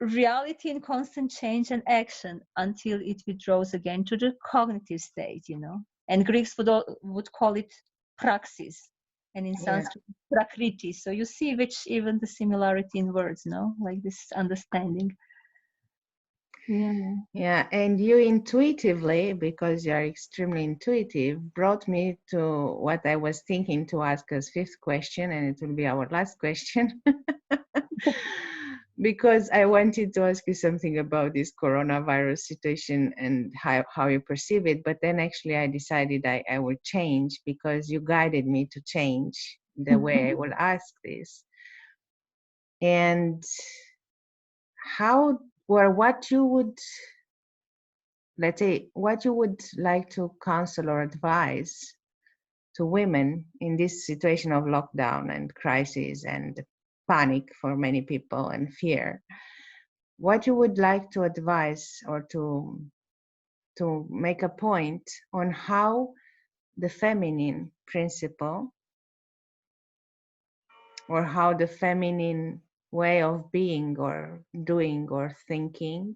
reality in constant change and action until it withdraws again to the cognitive state, you know. And Greeks would call it praxis, and in Yeah. Sanskrit, prakriti. So you see which even the similarity in words, no? Like this understanding. Yeah. Yeah, and you intuitively, because you're extremely intuitive, brought me to what I was thinking to ask as fifth question, and it will be our last question. Because I wanted to ask you something about this coronavirus situation and how you perceive it. But then actually I decided I would change because you guided me to change the way I will ask this. And how or what you would, let's say, what you would like to counsel or advise to women in this situation of lockdown and crisis and panic for many people and fear, what you would like to advise or to make a point on how the feminine principle or how the feminine way of being or doing or thinking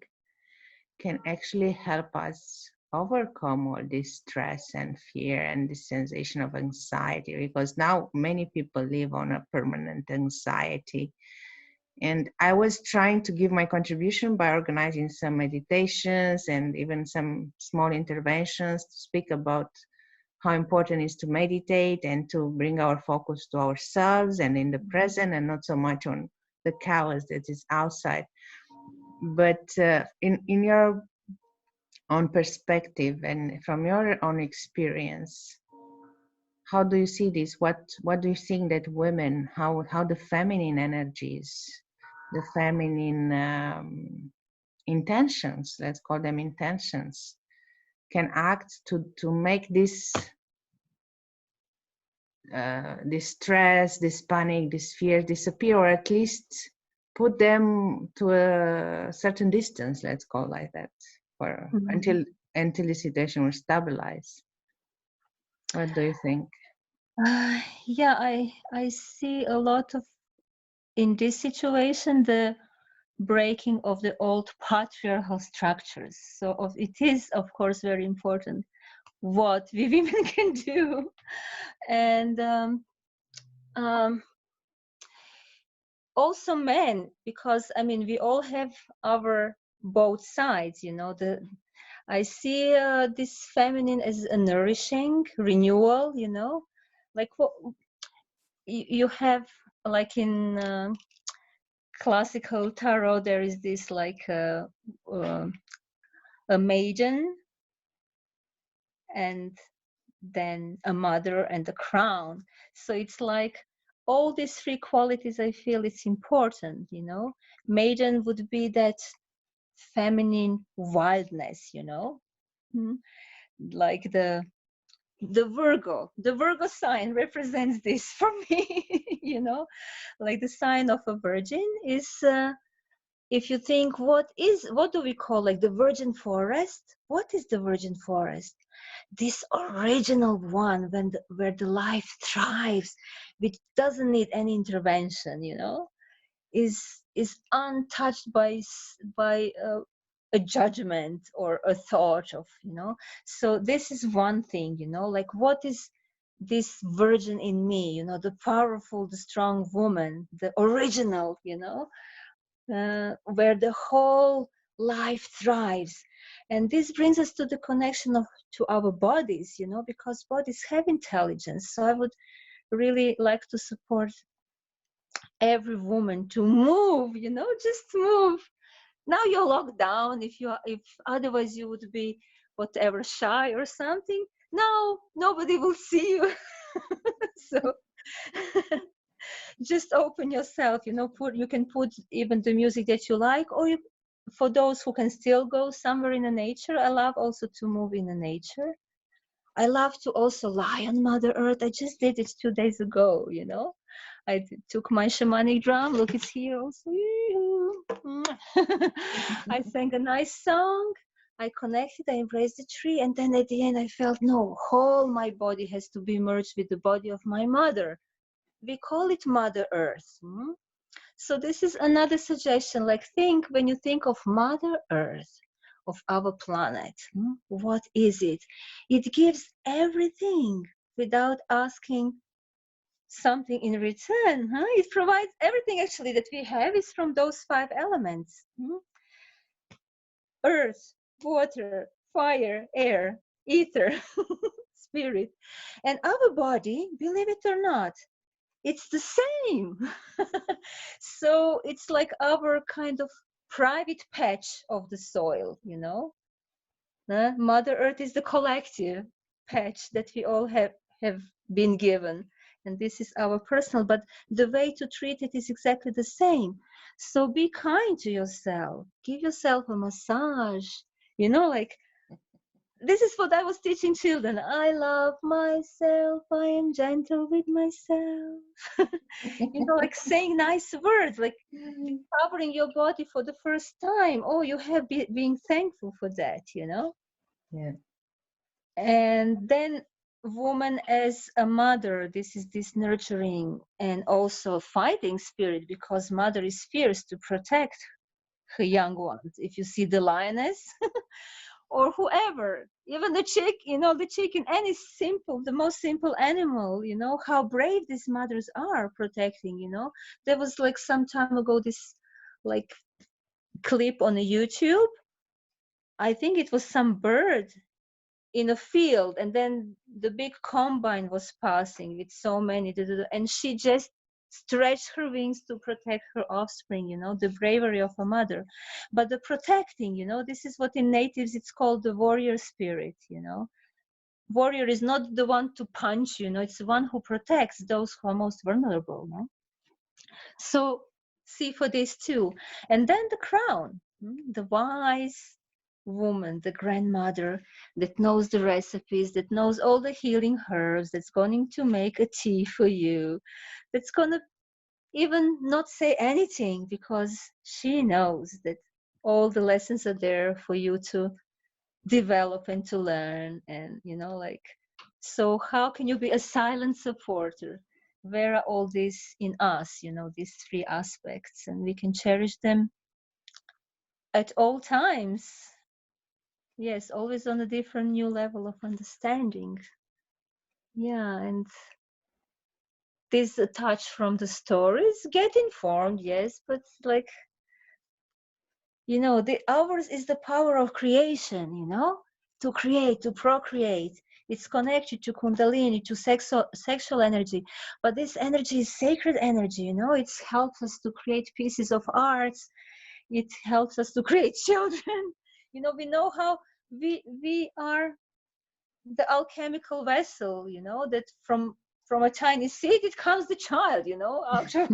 can actually help us overcome all this stress and fear and this sensation of anxiety, because now many people live on a permanent anxiety. And I was trying to give my contribution by organizing some meditations and even some small interventions to speak about how important it is to meditate and to bring our focus to ourselves and in the present and not so much on the chaos that is outside. But in your own perspective and from your own experience, how do you see this? What do you think that women, how the feminine energies, the feminine intentions, let's call them intentions, can act to make this stress, this panic, this fear disappear, or at least put them to a certain distance, let's call like that, for until the situation will stabilize? What do you think? Yeah, I see a lot of in this situation the breaking of the old patriarchal structures. So it is of course very important what we women can do, and also men, because I mean we all have our both sides, you know. I see this feminine as a nourishing renewal, you know, like what you have, like in classical tarot, there is this like a maiden and then a mother and a crown. So it's like all these three qualities, I feel it's important, you know. Maiden would be that feminine wildness, you know. Like the Virgo sign represents this for me. You know, like the sign of a virgin is if you think what do we call like the virgin forest? What is the virgin forest? This original one where the life thrives, which doesn't need any intervention, you know, is untouched by a judgment or a thought of, you know. So this is one thing, you know, like what is this virgin in me, you know, the powerful, the strong woman, the original, you know, where the whole life thrives. And this brings us to the connection of to our bodies, you know, because bodies have intelligence. So I would really like to support every woman to move, you know, just move. Now you're locked down. If otherwise you would be whatever shy or something. Now nobody will see you. So just open yourself, you know. You can put even the music that you like, or for those who can still go somewhere in the nature. I love also to move in the nature. I love to also lie on Mother Earth. I just did it 2 days ago, you know. I took my shamanic drum. Look, it's here also. I sang a nice song. I connected, I embraced the tree, and then at the end I felt, no, whole my body has to be merged with the body of my mother. We call it Mother Earth. So this is another suggestion, like think when you think of Mother Earth, of our planet, what is it? It gives everything without asking something in return. It provides everything actually that we have is from those 5 elements. Earth, water, fire, air, ether, spirit. And our body, believe it or not, it's the same. So it's like our kind of private patch of the soil, Mother Earth is the collective patch that we all have been given. And this is our personal, but the way to treat it is exactly the same. So be kind to yourself. Give yourself a massage. Like this is what I was teaching children. I love myself. I am gentle with myself. Like saying nice words, like covering your body for the first time. Oh, you have being thankful for that, Yeah. And then woman as a mother, this is this nurturing and also fighting spirit, because mother is fierce to protect her young ones. If you see the lioness or whoever, even the the chicken, any simple, the most simple animal, how brave these mothers are protecting. There was like some time ago this like clip on a YouTube. I think it was some bird in a field, and then the big combine was passing with so many, and she just stretched her wings to protect her offspring, the bravery of a mother. But the protecting, this is what in natives it's called the warrior spirit. Warrior is not the one to punch, it's the one who protects those who are most vulnerable. So see for this too. And then the crown, the wise woman, the grandmother that knows the recipes, that knows all the healing herbs, that's going to make a tea for you, that's going to even not say anything because she knows that all the lessons are there for you to develop and to learn. And so how can you be a silent supporter? Where are all these in us, these 3 aspects, and we can cherish them at all times. Yes, always on a different new level of understanding. Yeah, and this touch from the stories, get informed, yes, but like the ours is the power of creation, to create, to procreate. It's connected to kundalini, to sexual energy, but this energy is sacred energy. It helps us to create pieces of arts. It helps us to create children. We know how we are the alchemical vessel, that from a tiny seed it comes the child, out of.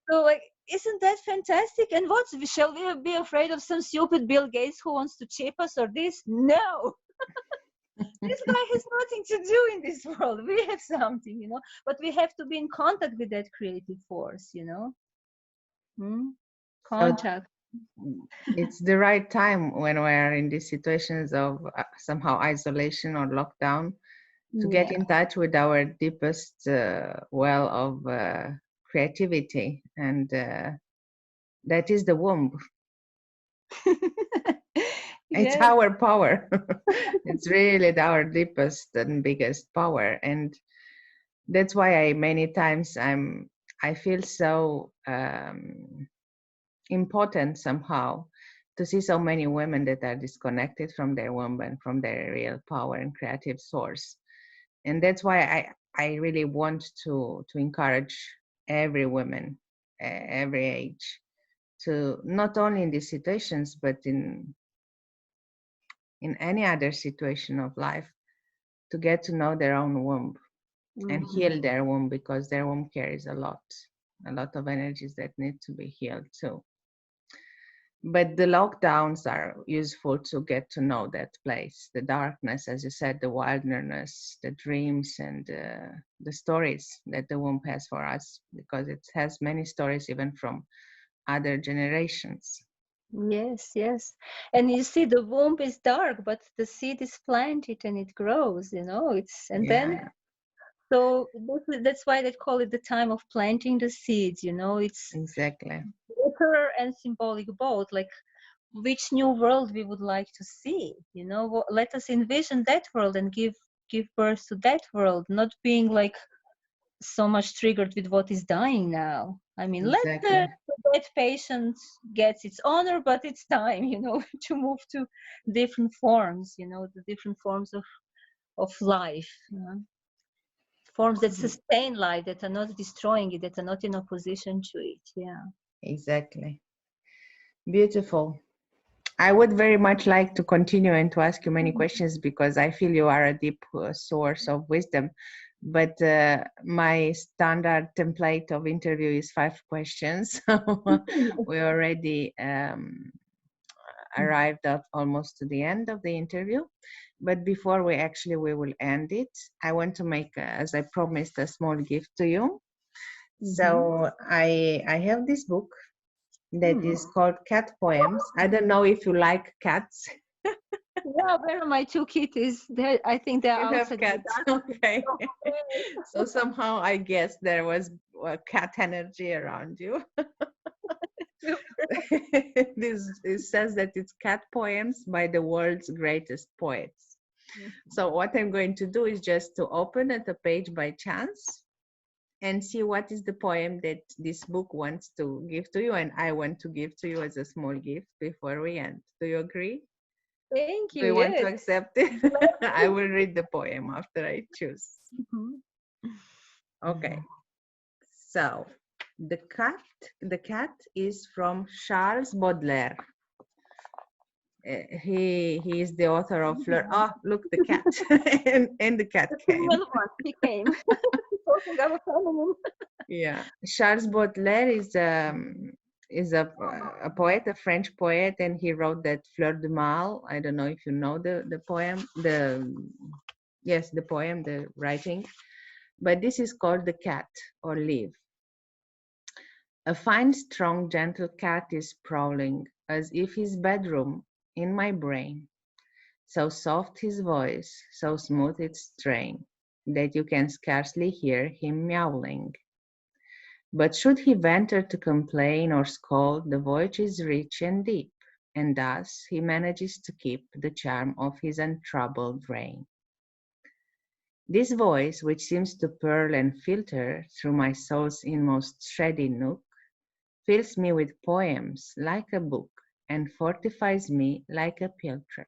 So, like, isn't that fantastic? And what, shall we be afraid of some stupid Bill Gates who wants to chip us or this? No, this guy has nothing to do in this world. We have something, but we have to be in contact with that creative force, So Contact. it's the right time when we are in these situations of somehow isolation or lockdown to get Yeah. in touch with our deepest well of creativity, and that is the womb. It's Yes. our power. It's really our deepest and biggest power, and that's why many times I feel so important somehow to see so many women that are disconnected from their womb and from their real power and creative source. And that's why I really want to encourage every woman, every age, to not only in these situations but in any other situation of life, to get to know their own womb and heal their womb, because their womb carries a lot of energies that need to be healed too. But the lockdowns are useful to get to know that place, the darkness, as you said, the wilderness, the dreams, and the stories that the womb has for us, because it has many stories even from other generations. Yes, yes. And you see the womb is dark, but the seed is planted and it grows, and then Yeah, So that's why they call it the time of planting the seeds. It's Exactly. literal and symbolic both. Like which new world we would like to see. Let us envision that world and give birth to that world, not being like so much triggered with what is dying now. I mean, let the Exactly. dead patient gets its honor, but it's time, to move to different forms, the different forms of life, forms that sustain life, that are not destroying it, that are not in opposition to it. Yeah. Exactly. Beautiful. I would very much like to continue and to ask you many questions because I feel you are a deep source of wisdom. But my standard template of interview is 5 questions. So we already arrived at almost to the end of the interview. But before we will end it, I want to make, as I promised, a small gift to you. So I have this book that is called Cat Poems. I don't know if you like cats. Yeah, where are my two kitties? I think they're You have outside in the cats, garden. okay. So somehow I guess there was cat energy around you. This it says that it's cat poems by the world's greatest poets. So what I'm going to do is just to open at a page by chance and see what is the poem that this book wants to give to you and I want to give to you as a small gift before we end. Do you agree? Thank Do you. you want to Yes. accept it? I will read the poem after I choose. Mhm. Okay. So the cat is from Charles Baudelaire. He is the author of Fleur. Oh, look, the cat and the cat The came. female one, he came. Talking about feminine. Yeah, Charles Baudelaire is a poet, a French poet, and he wrote that Fleur de Mal. I don't know if you know the poem, the poem, the writing, but this is called the cat or leaf. A fine, strong, gentle cat is prowling, as if his bedroom in my brain. So soft his voice, so smooth its strain, that you can scarcely hear him meowling. But should he venture to complain or scold, the voice is rich and deep, and thus he manages to keep the charm of his untroubled reign. This voice, which seems to purl and filter through my soul's inmost shady nook, fills me with poems like a book, and fortifies me like a pilgrim.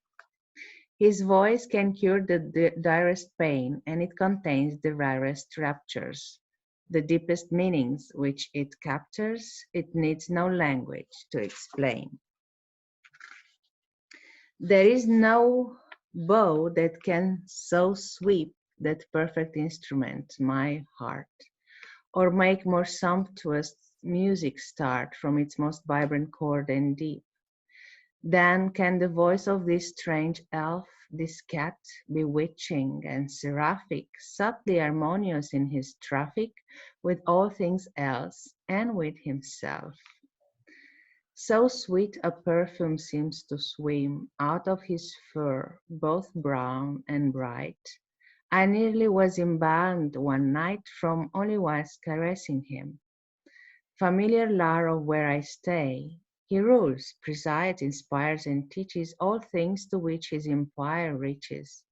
His voice can cure the direst pain, and it contains the rarest raptures. The deepest meanings which it captures, it needs no language to explain. There is no bow that can so sweep that perfect instrument, my heart, or make more sumptuous music start from its most vibrant chord and deep. Then can the voice of this strange elf, this cat, bewitching and seraphic, subtly harmonious in his traffic with all things else and with himself. So sweet a perfume seems to swim out of his fur, both brown and bright. I nearly was embalmed one night from only once caressing him. Familiar Lar of where I stay, he rules, presides, inspires, and teaches all things to which his empire reaches.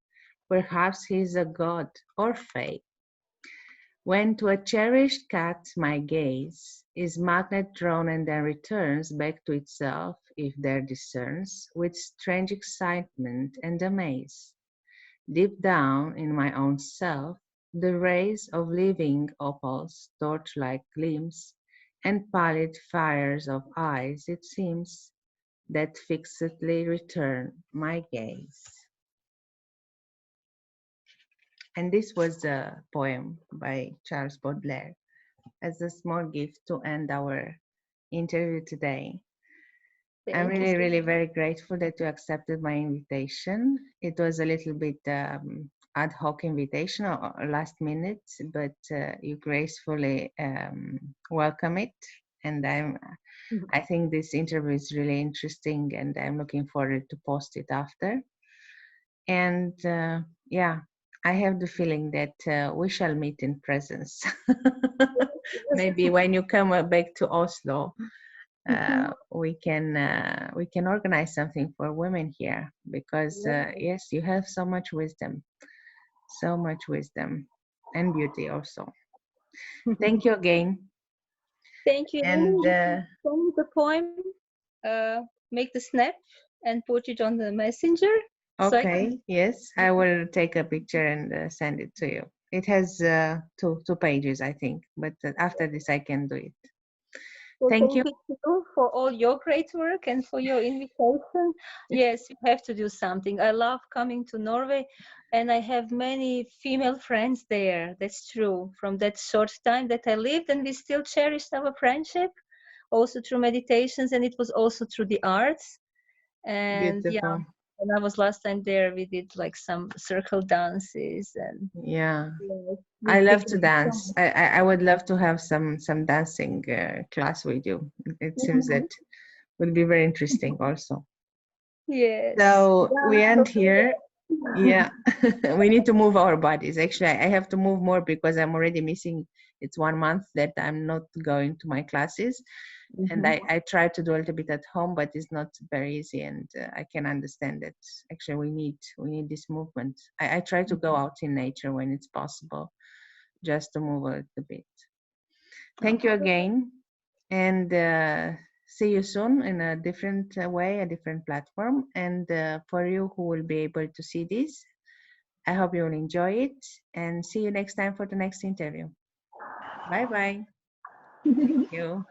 Perhaps he is a god or fate. When to a cherished cat my gaze is magnet drawn and then returns back to itself, if there discerns, with strange excitement and amaze. Deep down in my own self, the rays of living opals, torch-like gleams, and pallid fires of eyes, it seems, that fixedly return my gaze. And this was a poem by Charles Baudelaire as a small gift to end our interview today. I'm Thank you really, so really much. very grateful that you accepted my invitation. It was a little bit ad hoc invitation or last minute, but you gracefully welcome it. And I think this interview is really interesting, and I'm looking forward to post it after. And yeah, I have the feeling that we shall meet in presence. Maybe when you come back to Oslo, Mhm. we can organize something for women here because Yeah. yes, you have so much wisdom and beauty also. Thank you again. Thank you. And Send me the poem, make the snap, and put it on the messenger so I can. okay, yes, I will take a picture and send it to you. It has two pages, I think, but after this I can do it. So Thank thank you. you to you for all your great work and for your invitation. Yes, you have to do something. I love coming to Norway, and I have many female friends there. That's true. From that short time that I lived, and we still cherished our friendship, also through meditations, and it was also through the arts. And yeah, Beautiful. when I was last time there, we did like some circle dances, and Yeah. yes, I we love to became dance. so. I would love to have some dancing class with you. It seems that Mhm. would be very interesting also. Yes. So we Yeah, end here. so Yeah, we need to move our bodies. Actually, I have to move more because I'm already missing. It's 1 month that I'm not going to my classes, and Mhm. I try to do a little bit at home, but it's not very easy. And I can understand that actually we need this movement. I try to go out in nature when it's possible, just to move a little bit. Thank you Okay. again, and see you soon in a different way, a different platform. And for you who will be able to see this, I hope you will enjoy it, and see you next time for the next interview. Bye bye. Thank you.